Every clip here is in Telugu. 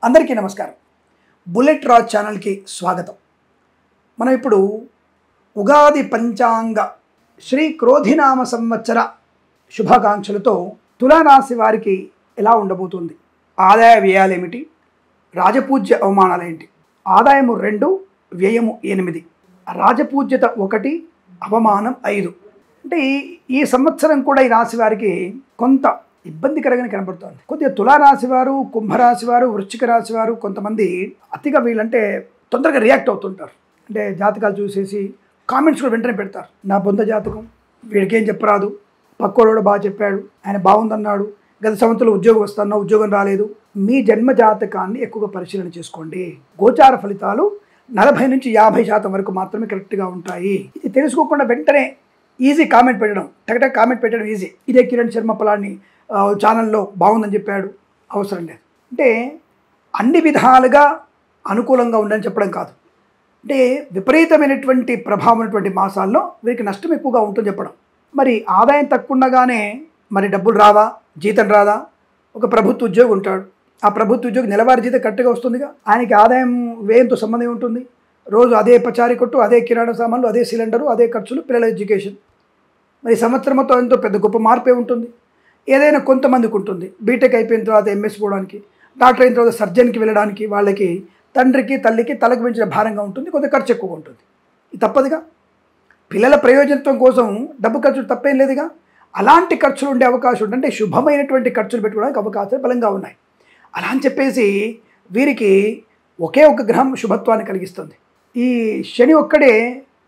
అందరికీ నమస్కారం. బుల్లెట్ రాజ్ ఛానల్కి స్వాగతం. మనం ఇప్పుడు ఉగాది పంచాంగ శ్రీ క్రోధినామ సంవత్సర శుభాకాంక్షలతో తులారాశి వారికి ఎలా ఉండబోతుంది, ఆదాయ వ్యయాలు ఏమిటి, రాజపూజ్య అవమానాలు ఏంటి, ఆదాయము 2, వ్యయము 8, రాజపూజ్యత 1, అవమానం 5. అంటే ఈ సంవత్సరం కూడా ఈ రాశి వారికి కొంత ఇబ్బందికరంగా కనబడుతుంది. కొద్దిగా తులారాశి వారు, కుంభరాశి వారు, వృశ్చిక రాశి వారు కొంతమంది అతిగా వీళ్ళంటే తొందరగా రియాక్ట్ అవుతుంటారు. అంటే జాతకాలు చూసేసి కామెంట్స్ కూడా వెంటనే పెడతారు. నా బొంద జాతకం, వీడికేం చెప్పరాదు, పక్కోడు బాగా చెప్పాడు, ఆయన బాగుందన్నాడు, గత సంవత్సరంలో ఉద్యోగం వస్తున్నా ఉద్యోగం రాలేదు. మీ జన్మ జాతకాన్ని ఎక్కువగా పరిశీలన చేసుకోండి. గోచార ఫలితాలు 40 నుంచి 50% వరకు మాత్రమే కరెక్ట్గా ఉంటాయి. ఇది తెలుసుకోకుండా వెంటనే ఈజీ కామెంట్ పెట్టడం, టగటగ కామెంట్ పెట్టడం ఈజీ. ఇదే కిరణ్ శర్మ పలాని ఛానల్లో బాగుందని చెప్పాడు, అవసరం లేదు. అంటే అన్ని విధాలుగా అనుకూలంగా ఉండని చెప్పడం కాదు, అంటే విపరీతమైనటువంటి ప్రభావం ఉన్నటువంటి మాసాల్లో వీరికి నష్టం ఎక్కువగా ఉంటుందని చెప్పడం. మరి ఆదాయం తక్కువ ఉండగానే మరి డబ్బులు రావా, జీతం రాదా? ఒక ప్రభుత్వ ఉద్యోగి ఉంటాడు, ఆ ప్రభుత్వ ఉద్యోగి నెలవారీ జీతం కరెక్ట్గా వస్తుందిగా, ఆయనకి ఆదాయం వ్యయంతో సంబంధం ఉంటుంది. రోజు అదే పచారీ కొట్టు, అదే కిరాణా సామాన్లు, అదే సిలిండరు, అదే ఖర్చులు, పిల్లల ఎడ్యుకేషన్. మరి సంవత్సరంతో ఎంతో పెద్ద గొప్ప మార్పే ఉంటుంది. ఏదైనా కొంతమందికి ఉంటుంది, బీటెక్ అయిపోయిన తర్వాత ఎంఎస్ పోవడానికి, డాక్టర్ అయిన తర్వాత సర్జన్కి వెళ్ళడానికి, వాళ్ళకి తండ్రికి తల్లికి తలకు మించిన భారంగా ఉంటుంది, కొంత ఖర్చు ఎక్కువగా ఉంటుంది. ఇది తప్పదుగా. పిల్లల ప్రయోజనత్వం కోసం డబ్బు ఖర్చులు తప్పేం లేదుగా. అలాంటి ఖర్చులు ఉండే అవకాశం ఉంటుంది. అంటే శుభమైనటువంటి ఖర్చులు పెట్టుకోవడానికి అవకాశాలు బలంగా ఉన్నాయి. అలా అని చెప్పేసి వీరికి ఒకే ఒక గ్రహం శుభత్వాన్ని కలిగిస్తుంది. ఈ శని ఒక్కడే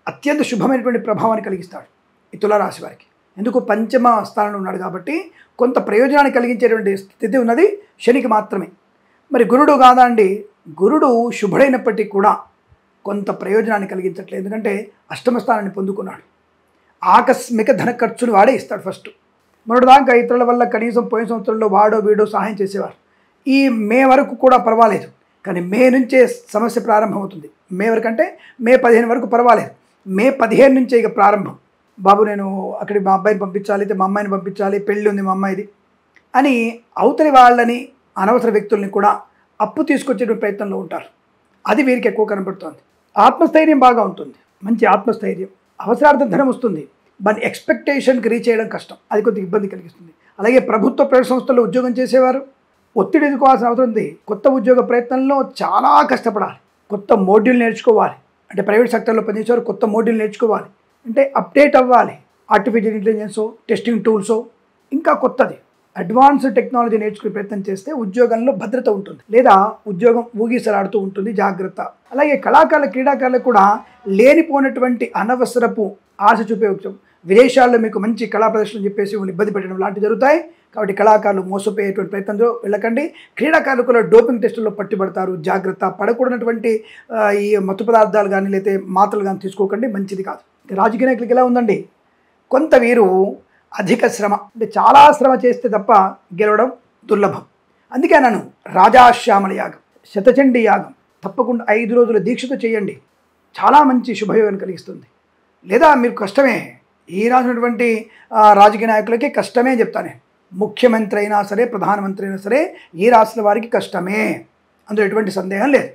అత్యంత శుభమైనటువంటి ప్రభావాన్ని కలిగిస్తాడు ఈ తులారాశి వారికి. ఎందుకు? పంచమ స్థానంలో ఉన్నాడు కాబట్టి కొంత ప్రయోజనాన్ని కలిగించేటువంటి స్థితి ఉన్నది శనికి మాత్రమే. మరి గురుడు కాదా అండి? గురుడు శుభుడైనప్పటికీ కూడా కొంత ప్రయోజనాన్ని కలిగించట్లేదు. ఎందుకంటే అష్టమ స్థానాన్ని పొందుకున్నాడు. ఆకస్మిక ధన ఖర్చులు వాడే ఇస్తాడు ఫస్ట్. మొన్నటిదాకా ఇతరుల వల్ల కనీసం పోయిన సంవత్సరంలో వాడో వీడో సహాయం చేసేవారు. ఈ మే వరకు కూడా పర్వాలేదు, కానీ మే నుంచే సమస్య ప్రారంభమవుతుంది. మే వరకు అంటే మే 15 వరకు పర్వాలేదు. మే 15 నుంచే ఇక ప్రారంభం. బాబు నేను అక్కడికి మా అబ్బాయిని పంపించాలి, అయితే మా అమ్మాయిని పంపించాలి, పెళ్ళి ఉంది మా అమ్మాయిది అని అవతలి వాళ్ళని, అనవసర వ్యక్తుల్ని కూడా అప్పు తీసుకొచ్చే ప్రయత్నంలో ఉంటారు. అది వీరికి ఎక్కువ కనబడుతుంది. ఆత్మస్థైర్యం బాగా ఉంటుంది, మంచి ఆత్మస్థైర్యం, అవసరార్థం ధనం వస్తుంది. దాని ఎక్స్పెక్టేషన్కి రీచ్ చేయడం కష్టం, అది కొద్దిగా ఇబ్బంది కలిగిస్తుంది. అలాగే ప్రభుత్వ ప్రైవేట్ సంస్థల్లో ఉద్యోగం చేసేవారు ఒత్తిడి ఎదుర్కోవాల్సిన అవసరం ఉంది. కొత్త ఉద్యోగ ప్రయత్నంలో చాలా కష్టపడాలి, కొత్త మోడ్యూల్ నేర్చుకోవాలి. అంటే ప్రైవేట్ సెక్టర్లో పనిచేసేవారు కొత్త మోడ్యూల్ నేర్చుకోవాలి, అంటే అప్డేట్ అవ్వాలి. ఆర్టిఫిషియల్ ఇంటెలిజెన్సో, టెస్టింగ్ టూల్సో, ఇంకా కొత్తది అడ్వాన్స్డ్ టెక్నాలజీ నేర్చుకునే ప్రయత్నం చేస్తే ఉద్యోగంలో భద్రత ఉంటుంది, లేదా ఉద్యోగం ఊగిసలాడుతూ ఉంటుంది. జాగ్రత్త. అలాగే కళాకారుల, క్రీడాకారులకు కూడా లేనిపోయినటువంటి అనవసరపు ఆశ చూపే విదేశాల్లో మీకు మంచి కళా ప్రదర్శనలు చెప్పేసి ఇబ్బంది పెట్టడం లాంటివి జరుగుతాయి. కాబట్టి కళాకారులు మోసపోయేటువంటి ప్రయత్నంలో వెళ్ళకండి. క్రీడాకారులు కూడా డోపింగ్ టెస్టుల్లో పట్టుబడతారు, జాగ్రత్త. పడకూడనటువంటి ఈ మత్తు పదార్థాలు కానీ లేకపోతే మాత్రలు కానీ తీసుకోకండి, మంచిది కాదు. రాజకీయ నాయకులకి ఎలా ఉందండి? కొంత వీరు అధిక శ్రమ, అంటే చాలా శ్రమ చేస్తే తప్ప గెలవడం దుర్లభం. అందుకే నన్ను రాజాశ్యామల యాగం, శతచండీ యాగం తప్పకుండా 5 రోజుల దీక్షతో చేయండి, చాలా మంచి శుభయోగాన్ని కలిగిస్తుంది. లేదా మీరు కష్టమే, ఈ రాసినటువంటి రాజకీయ నాయకులకి కష్టమే చెప్తానే. ముఖ్యమంత్రి అయినా సరే, ప్రధానమంత్రి అయినా సరే, ఈ రాసిన వారికి కష్టమే, అందులో ఎటువంటి సందేహం లేదు.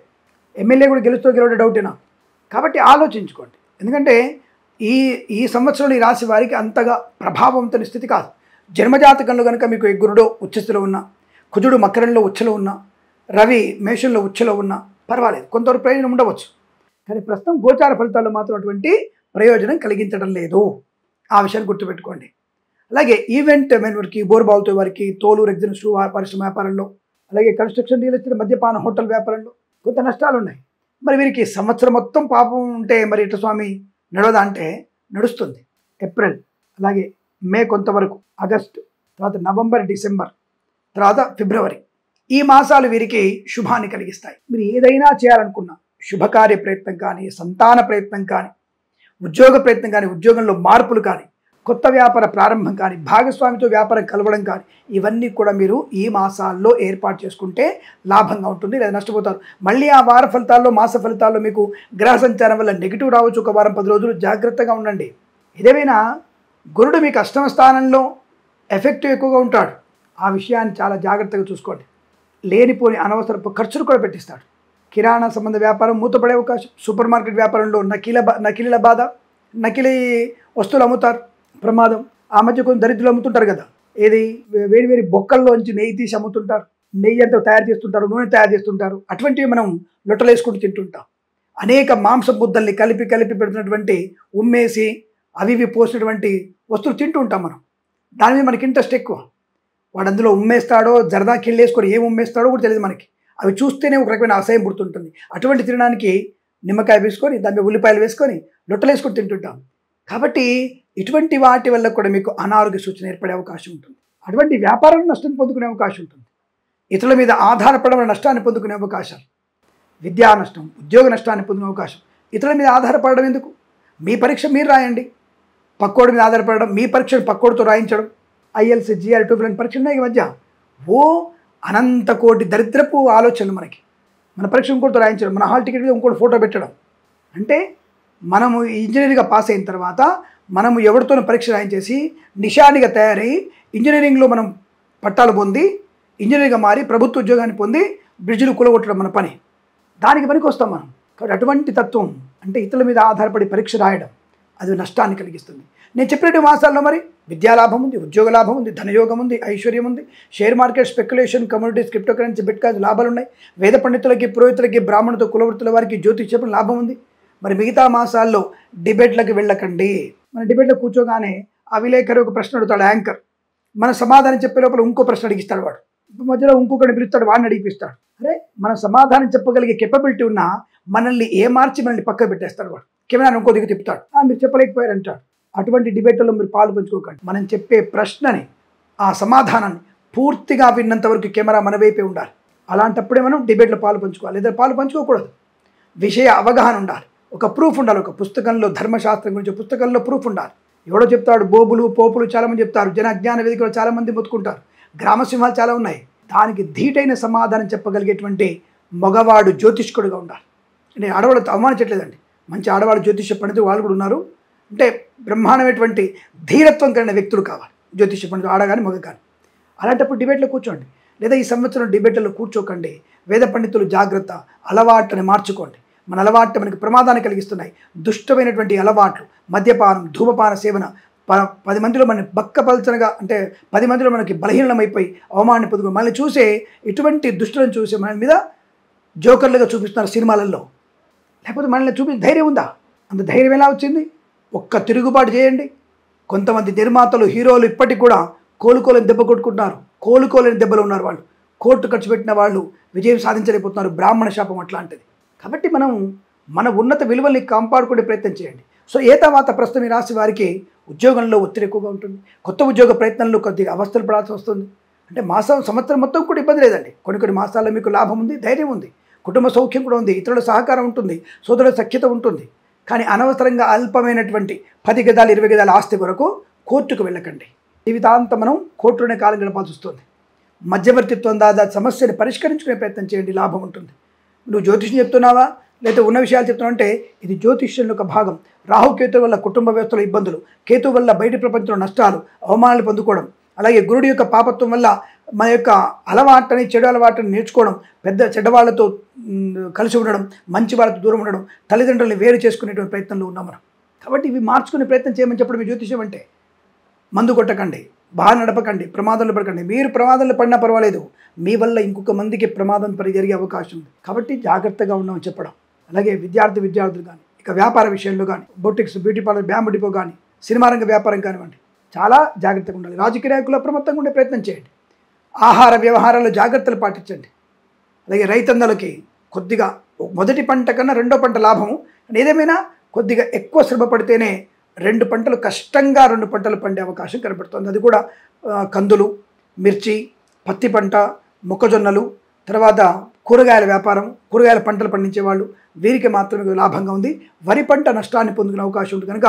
ఎమ్మెల్యే కూడా గెలవడం డౌటేనా? కాబట్టి ఆలోచించుకోండి. ఎందుకంటే ఈ సంవత్సరంలో ఈ రాశి వారికి అంతగా ప్రభావవంతమైన స్థితి కాదు. జన్మజాతకంలో కనుక మీకు గురుడో ఉచ్చస్థితిలో ఉన్నా, కుజుడు మకరంలో ఉచ్చలో ఉన్నా, రవి మేషంలో ఉచ్చలో ఉన్నా పర్వాలేదు, కొంతవరకు ప్రయోజనం ఉండవచ్చు. కానీ ప్రస్తుతం గోచార ఫలితాల్లో మాత్రం అటువంటి ప్రయోజనం కలిగించడం లేదు. ఆ విషయాన్ని గుర్తుపెట్టుకోండి. అలాగే ఈవెంట్ వారికి, బోర్బావులతో వారికి, తోలు రెగ్జిన్ షూ పరిశ్రమ వ్యాపారంలో, అలాగే కన్స్ట్రక్షన్, రియల్ ఎస్టేట్, మద్యపాన, హోటల్ వ్యాపారంలో కొంత నష్టాలు ఉన్నాయి. మరి వీరికి సంవత్సరం మొత్తం పాపం ఉంటే మరి ఇట్లా స్వామి నడవదా అంటే నడుస్తుంది. ఏప్రిల్, అలాగే మే కొంతవరకు, ఆగస్టు, తర్వాత నవంబర్, డిసెంబర్, తర్వాత ఫిబ్రవరి, ఈ మాసాలు వీరికి శుభాన్ని కలిగిస్తాయి. మీరు ఏదైనా చేయాలనుకున్నా, శుభకార్య ప్రయత్నం కానీ, సంతాన ప్రయత్నం కానీ, ఉద్యోగ ప్రయత్నం కానీ, ఉద్యోగంలో మార్పులు కానీ, కొత్త వ్యాపార ప్రారంభం కానీ, భాగస్వామితో వ్యాపారం కలవడం కానీ, ఇవన్నీ కూడా మీరు ఈ మాసాల్లో ఏర్పాటు చేసుకుంటే లాభంగా ఉంటుంది, లేదా నష్టపోతారు. మళ్ళీ ఆ వార ఫలితాల్లో, మాస ఫలితాల్లో మీకు గ్రహ సంచారం వల్ల నెగిటివ్ రావచ్చు. ఒక వారం 10 రోజులు జాగ్రత్తగా ఉండండి. ఏదేమైనా గురుడు మీకు అష్టమ స్థానంలో ఎఫెక్టివ్ ఎక్కువగా ఉంటాడు. ఆ విషయాన్ని చాలా జాగ్రత్తగా చూసుకోండి. లేనిపోని అనవసరపు ఖర్చులు కూడా పెట్టిస్తాడు. కిరాణా సంబంధ వ్యాపారం మూతపడే అవకాశం, సూపర్ మార్కెట్ వ్యాపారంలో నకిలీల బాధ, నకిలీ వస్తువులు అమ్ముతారు, ప్రమాదం. ఆ మధ్య కొన్ని దరిద్రులు అమ్ముతుంటారు కదా, ఏది వేడి వేడి బొక్కల్లోంచి నెయ్యి తీసి అమ్ముతుంటారు, నెయ్యి అంతా తయారు చేస్తుంటారు, నూనె తయారు చేస్తుంటారు. అటువంటివి మనం లొట్టలేసుకుంటూ తింటుంటాం. అనేక మాంస బుద్దల్ని కలిపి పెడుతున్నటువంటి ఉమ్మేసి అవి పోసినటువంటి వస్తువులు తింటూ ఉంటాం మనం. దాని మీద మనకి ఇంట్రెస్ట్ ఎక్కువ. వాడు అందులో ఉమ్మేస్తాడో జరదా కిళ్ళేసుకొని ఏం ఉమ్మేస్తాడో కూడా తెలియదు మనకి. అవి చూస్తేనే ఒక రకమైన అసహ్యం పుడుతుంటుంది. అటువంటి తినడానికి నిమ్మకాయ వేసుకొని దాని మీద ఉల్లిపాయలు వేసుకొని లొట్టలేసుకొని తింటుంటాం. కాబట్టి ఇటువంటి వాటి వల్ల కూడా మీకు అనారోగ్య సూచన ఏర్పడే అవకాశం ఉంటుంది. అటువంటి వ్యాపారంలో నష్టం పొందుకునే అవకాశం ఉంటుంది. ఇతరుల మీద ఆధారపడడం నష్టాన్ని పొందుకునే అవకాశాలు, విద్యా నష్టం, ఉద్యోగ నష్టాన్ని పొందిన అవకాశం. ఇతరుల మీద ఆధారపడడం ఎందుకు? మీ పరీక్ష మీరు రాయండి. పక్కోడి మీద ఆధారపడడం, మీ పరీక్షను పక్కోడితో రాయించడం, IELTS, GR, TOEFL పరీక్షలు ఉన్నాయి ఈ మధ్య. అనంత కోటి దరిద్రపు ఆలోచనలు మనకి. మన పరీక్ష ఇంకోటితో రాయించడం, మన హాల్ టికెట్ మీద ఇంకోటి ఫోటో పెట్టడం. అంటే మనము ఇంజనీరింగ్గా పాస్ అయిన తర్వాత మనము ఎవరితోనూ పరీక్ష రాయించేసి నిషానిగా తయారై ఇంజనీరింగ్లో మనం పట్టాలు పొంది ఇంజనీరింగ్గా మారి ప్రభుత్వ ఉద్యోగాన్ని పొంది బ్రిడ్జిలు కూలగొట్టడం మన పని. దానికి పనికి వస్తాం మనం. కాబట్టి అటువంటి తత్వం, అంటే ఇతరుల మీద ఆధారపడి పరీక్ష రాయడం, అది నష్టాన్ని కలిగిస్తుంది. నేను చెప్పినట్టు మాసాల్లో మరి విద్యాలాభం ఉంది, ఉద్యోగ లాభం ఉంది, ధనయోగం ఉంది, ఐశ్వర్యం ఉంది, share market, speculation, communities, crypto currency, bitcoins లాభాలు ఉన్నాయి. వేద పండితులకి, పురోహితులకి, బ్రాహ్మణులతో కులవృత్తుల వారికి, జ్యోతిష్యం లాభం ఉంది. మరి మిగతా మాసాల్లో డిబేట్లకు వెళ్ళకండి. మన డిబేట్లో కూర్చోగానే ఆ విలేకరు ఒక ప్రశ్న అడుగుతాడు, యాంకర్. మన సమాధానం చెప్పే లోపల ఇంకో ప్రశ్న అడిగిస్తాడు వాడు. మధ్యలో ఇంకొకటి పిలుస్తాడు, వాడిని అడిగిపిస్తాడు. అరే, మన సమాధానం చెప్పగలిగే కెపబిలిటీ ఉన్నా మనల్ని మనల్ని పక్క పెట్టేస్తాడు వాడు. కెమెరా ఇంకో దిగు తిప్పుతాడు, మీరు చెప్పలేకపోయారంటాడు. అటువంటి డిబేట్లలో మీరు పాలు పంచుకోకండి. మనం చెప్పే ప్రశ్నని, ఆ సమాధానాన్ని పూర్తిగా విన్నంత వరకు కెమెరా మన వైపే ఉండాలి. అలాంటప్పుడే మనం డిబేట్లో పాలు పంచుకోవాలి, లేదా పాలు పంచుకోకూడదు. విషయ అవగాహన ఉండాలి, ఒక ప్రూఫ్ ఉండాలి. ఒక పుస్తకంలో, ధర్మశాస్త్రం గురించి పుస్తకంలో ప్రూఫ్ ఉండాలి. ఎవడో చెప్తాడు, బోబులు పోపులు చాలామంది చెప్తారు, జన అజ్ఞాన వేదికలో చాలామంది మొత్తుకుంటారు, గ్రామసింహాలు చాలా ఉన్నాయి. దానికి ధీటైన సమాధానం చెప్పగలిగేటువంటి మగవాడు జ్యోతిష్కుడుగా ఉండాలి. నేను ఆడవాళ్ళతో అవమానించట్లేదండి, మంచి ఆడవాళ్ళు జ్యోతిష పండితులు వాళ్ళు కూడా ఉన్నారు. అంటే బ్రహ్మాండమైనటువంటి ధీరత్వం కలిగిన వ్యక్తులు కావాలి జ్యోతిష పండితులు, ఆడగాని మగ కానీ. అలాంటప్పుడు డిబేట్లో కూర్చోండి, లేదా ఈ సంవత్సరం డిబేట్లలో కూర్చోకండి. వేద పండితులు జాగ్రత్త, అలవాట్లని మార్చుకోండి. మన అలవాట్లు మనకి ప్రమాదాన్ని కలిగిస్తున్నాయి. దుష్టమైనటువంటి అలవాట్లు, మద్యపానం, ధూమపాన సేవన 10 మందిలో మనని బక్కపల్చనగా, అంటే 10 మందిలో మనకి బలహీనమైపోయి అవమానాన్ని పొందుకు మనల్ని చూసే ఇటువంటి దుష్టులను చూసే మన మీద జోకర్లుగా చూపిస్తున్నారు సినిమాలలో. లేకపోతే మనల్ని చూపించే ధైర్యం ఉందా? అంత ధైర్యం ఎలా వచ్చింది? ఒక్క తిరుగుబాటు చేయండి. కొంతమంది నిర్మాతలు, హీరోలు ఇప్పటికి కూడా కోలుకోలేని దెబ్బ కొట్టుకుంటున్నారు. కోలుకోలేని దెబ్బలు ఉన్నారు వాళ్ళు. కోర్టు ఖర్చు పెట్టిన వాళ్ళు విజయం సాధించలేకపోతున్నారు. బ్రాహ్మణ శాపం అట్లాంటిది. కాబట్టి మనం మన ఉన్నత విలువల్ని కాపాడుకునే ప్రయత్నం చేయండి. సో తర్వాత ప్రస్తుతం ఈ రాశి వారికి ఉద్యోగంలో ఒత్తిడి ఎక్కువగా ఉంటుంది. కొత్త ఉద్యోగ ప్రయత్నంలో కొద్దిగా అవస్థలు పడాల్సి వస్తుంది. అంటే సంవత్సరం మొత్తం కూడా ఇబ్బంది లేదండి. కొన్ని మాసాల్లో మీకు లాభం ఉంది, ధైర్యం ఉంది, కుటుంబ సౌఖ్యం కూడా ఉంది, ఇతరుల సహకారం ఉంటుంది, సోదరుల సఖ్యత ఉంటుంది. కానీ అనవసరంగా అల్పమైనటువంటి 10 గజాలు 20 గజాల ఆస్తి కొరకు కోర్టుకు వెళ్ళకండి. జీవితాంతం మనం కోర్టులోనే కాలం గడపాల్సి వస్తుంది. మధ్యవర్తిత్వం దాదా సమస్యని పరిష్కరించుకునే ప్రయత్నం చేయండి, లాభం ఉంటుంది. నువ్వు జ్యోతిష్యం చెప్తున్నావా, లేదా ఉన్న విషయాలు చెప్తున్నావు అంటే ఇది జ్యోతిష్యంలో ఒక భాగం. రాహుకేతు వల్ల కుటుంబ వ్యవస్థలో ఇబ్బందులు, కేతు వల్ల బయట ప్రపంచంలో నష్టాలు, అవమానాలు పొందుకోవడం, అలాగే గురుడి యొక్క పాపత్వం వల్ల మన యొక్క అలవాటుని, చెడు అలవాటుని నేర్చుకోవడం, పెద్ద చెడ్డవాళ్లతో కలిసి ఉండడం, మంచి వాళ్ళతో దూరం ఉండడం, తల్లిదండ్రులని వేరు చేసుకునేటువంటి ప్రయత్నంలో ఉన్నాం మనం. కాబట్టి ఇవి మార్చుకునే ప్రయత్నం చేయమని చెప్పడం మీ జ్యోతిష్యం అంటే. మందు కొట్టకండి, బాగా నడపకండి, ప్రమాదంలో పడకండి. మీరు ప్రమాదంలో పడినా పర్వాలేదు, మీ వల్ల ఇంకొక మందికి ప్రమాదం జరిగే అవకాశం ఉంది. కాబట్టి జాగ్రత్తగా ఉండమని చెప్పడం. అలాగే విద్యార్థులు కానీ, ఇక వ్యాపార విషయంలో కానీ, boutiques, beauty parlour, bamboo depot కానీ, సినిమా రంగ వ్యాపారం కానివ్వండి, చాలా జాగ్రత్తగా ఉండాలి. రాజకీయ నాయకులు అప్రమత్తంగా ఉండే ప్రయత్నం చేయండి. ఆహార వ్యవహారాల్లో జాగ్రత్తలు పాటించండి. అలాగే రైతన్నలకి కొద్దిగా మొదటి పంట కన్నా రెండో పంట లాభము. ఏదేమైనా కొద్దిగా ఎక్కువ శ్రమ పడితేనే 2 పంటలు కష్టంగా 2 పంటలు పండే అవకాశం కనబడుతుంది. అది కూడా కందులు, మిర్చి, పత్తి పంట, మొక్కజొన్నలు, తర్వాత కూరగాయల వ్యాపారం, కూరగాయల పంటలు పండించేవాళ్ళు, వీరికి మాత్రమే లాభంగా ఉంది. వరి పంట నష్టాన్ని పొందుకునే అవకాశం ఉంది కనుక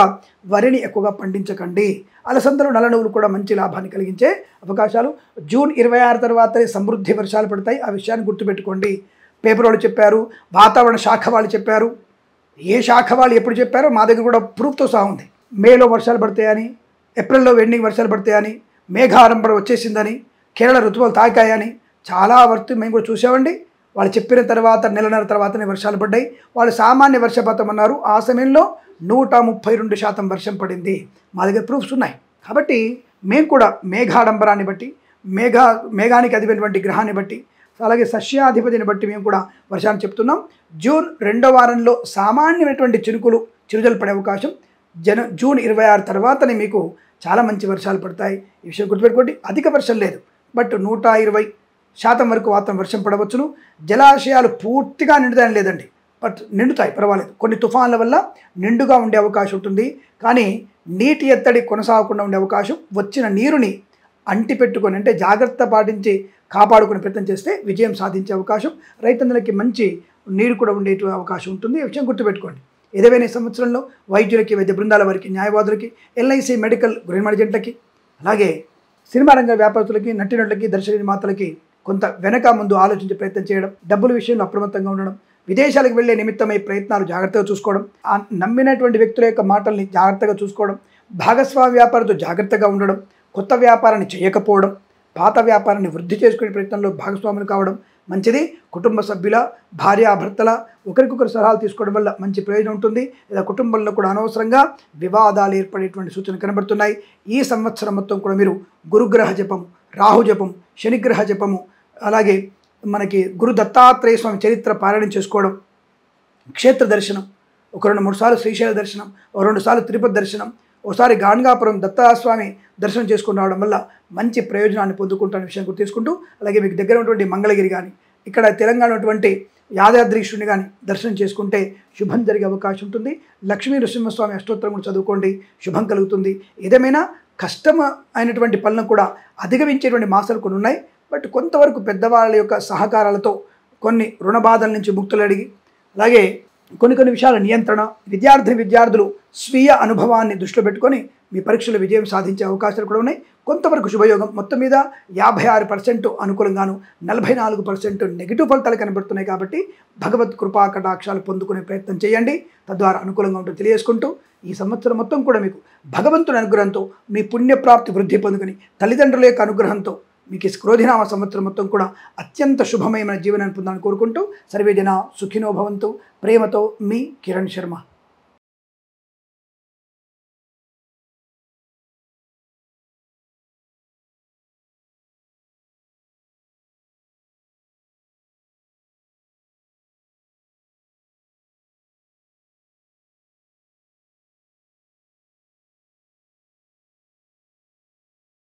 వరిని ఎక్కువగా పండించకండి. అలసందలు, నల్ల నువ్వులు కూడా మంచి లాభాన్ని కలిగించే అవకాశాలు. జూన్ 26 తర్వాతనే సమృద్ధి వర్షాలు పడతాయి. ఆ విషయాన్ని గుర్తుపెట్టుకోండి. పేపర్ వాళ్ళు చెప్పారు, వాతావరణ శాఖ వాళ్ళు చెప్పారు. ఏ శాఖ వాళ్ళు ఎప్పుడు చెప్పారో మా దగ్గర కూడా ప్రూఫ్తో సహా ఉంది. మేలో వర్షాలు పడతాయని, ఏప్రిల్లో ఎండింగ్ వర్షాలు పడతాయని, మేఘారంభం వచ్చేసిందని, కేరళ ఋతువులు తాకాయని, చాలా వరకు మేము కూడా చూసామండి. వాళ్ళు చెప్పిన తర్వాత నెలన్నర తర్వాతనే వర్షాలు పడ్డాయి. వాళ్ళు సామాన్య వర్షపాతం అన్నారు. ఆ సమయంలో 132% వర్షం పడింది. మా దగ్గర ప్రూఫ్స్ ఉన్నాయి. కాబట్టి మేము కూడా మేఘాడంబరాన్ని బట్టి, మేఘానికి అధిపతిటువంటి గ్రహాన్ని బట్టి, అలాగే సస్యాధిపతిని బట్టి మేము కూడా వర్షాన్ని చెప్తున్నాం. జూన్ 2వ వారంలో సామాన్యమైనటువంటి చిరుజలు పడే అవకాశం, జూన్ 26 తర్వాతనే మీకు చాలా మంచి వర్షాలు పడతాయి. ఈ విషయం గుర్తుపెట్టుకోండి. అధిక వర్షం లేదు, బట్ 120% వరకు మాత్రం వర్షం పడవచ్చును. జలాశయాలు పూర్తిగా నిండుతాయని లేదండి, బట్ నిండుతాయి, పర్వాలేదు. కొన్ని తుఫాన్ల వల్ల నిండుగా ఉండే అవకాశం ఉంటుంది. కానీ నీటి ఎత్తడి కొనసాగకుండా ఉండే అవకాశం, వచ్చిన నీరుని అంటిపెట్టుకొని అంటే జాగ్రత్త పాటించి కాపాడుకునే ప్రయత్నం చేస్తే విజయం సాధించే అవకాశం, రైతన్నలకి మంచి నీరు కూడా ఉండే అవకాశం ఉంటుంది. ఈ విషయం గుర్తుపెట్టుకోండి. ఏదైనా సంవత్సరంలో వైద్యులకి, వైద్య బృందాల వారికి, న్యాయవాదులకి, ఎల్ఐసి మెడికల్ గృహ ఏజెంట్లకి, అలాగే సినిమా రంగ వ్యాపారస్తులకి, నటినటులకి, దర్శక నిర్మాతలకి కొంత వెనక ముందు ఆలోచించే ప్రయత్నం చేయడం, డబ్బుల విషయంలో అప్రమత్తంగా ఉండడం, విదేశాలకు వెళ్లే నిమిత్తమై ప్రయత్నాలు జాగ్రత్తగా చూసుకోవడం, నమ్మినటువంటి వ్యక్తుల యొక్క మాటల్ని జాగ్రత్తగా చూసుకోవడం, భాగస్వామ్య వ్యాపారంతో జాగ్రత్తగా ఉండడం, కొత్త వ్యాపారాన్ని చేయకపోవడం, పాత వ్యాపారాన్ని వృద్ధి చేసుకునే ప్రయత్నంలో భాగస్వాములు కావడం మంచిది. కుటుంబ సభ్యుల, భార్యాభర్తల ఒకరికొకరు సలహాలు తీసుకోవడం వల్ల మంచి ప్రయోజనం ఉంటుంది. లేదా కుటుంబంలో కూడా అనవసరంగా వివాదాలు ఏర్పడేటువంటి సూచనలు కనబడుతున్నాయి. ఈ సంవత్సరం మొత్తం కూడా మీరు గురుగ్రహ జపం, రాహు జపం, శనిగ్రహ జపము, అలాగే మనకి గురు దత్తాత్రేయ స్వామి చరిత్ర పారాయణం చేసుకోవడం, క్షేత్ర దర్శనం, ఒక 2-3 సార్లు శ్రీశైల దర్శనం, 2 సార్లు తిరుపతి దర్శనం, ఒకసారి గాణగాపురం దత్తాస్వామి దర్శనం చేసుకుని రావడం వల్ల మంచి ప్రయోజనాన్ని పొందుకుంటున్న విషయం గుర్తు తీసుకుంటూ, అలాగే మీకు దగ్గర ఉన్నటువంటి మంగళగిరి కానీ, ఇక్కడ తెలంగాణ ఉన్నటువంటి యాదాద్రీశ్వరుని కానీ దర్శనం చేసుకుంటే శుభం జరిగే అవకాశం ఉంటుంది. లక్ష్మీ నృసింహస్వామి అష్టోత్తరం కూడా చదువుకోండి, శుభం కలుగుతుంది. ఏదేమైనా కష్టం అయినటువంటి పనులను కూడా అధిగమించేటువంటి మాసాలు కొన్ని ఉన్నాయి. బట్ కొంతవరకు పెద్దవాళ్ళ యొక్క సహకారాలతో కొన్ని రుణ బాధల నుంచి ముక్తులు అడిగి, అలాగే కొన్ని విషయాల నియంత్రణ, విద్యార్థులు స్వీయ అనుభవాన్ని దృష్టిలో పెట్టుకొని మీ పరీక్షలో విజయం సాధించే అవకాశాలు కూడా ఉన్నాయి. కొంతవరకు శుభయోగం. మొత్తం మీద 56% అనుకూలంగాను, 44% నెగిటివ్ ఫలితాలు కనబడుతున్నాయి. కాబట్టి భగవత్ కృపా కటాక్షాలు పొందుకునే ప్రయత్నం చేయండి. తద్వారా అనుకూలంగా ఉంటూ తెలియజేసుకుంటూ, ఈ సంవత్సరం మొత్తం కూడా మీకు భగవంతుని అనుగ్రహంతో మీ పుణ్యప్రాప్తి వృద్ధి పొందుకుని, తల్లిదండ్రుల యొక్క అనుగ్రహంతో మీకు క్రోధినామ సంవత్సరం మొత్తం కూడా అత్యంత శుభమయమైన జీవనాన్ని పొందాలని కోరుకుంటూ, సర్వే జన సుఖినో భవంతు. ప్రేమతో మీ కిరణ్ శర్మ.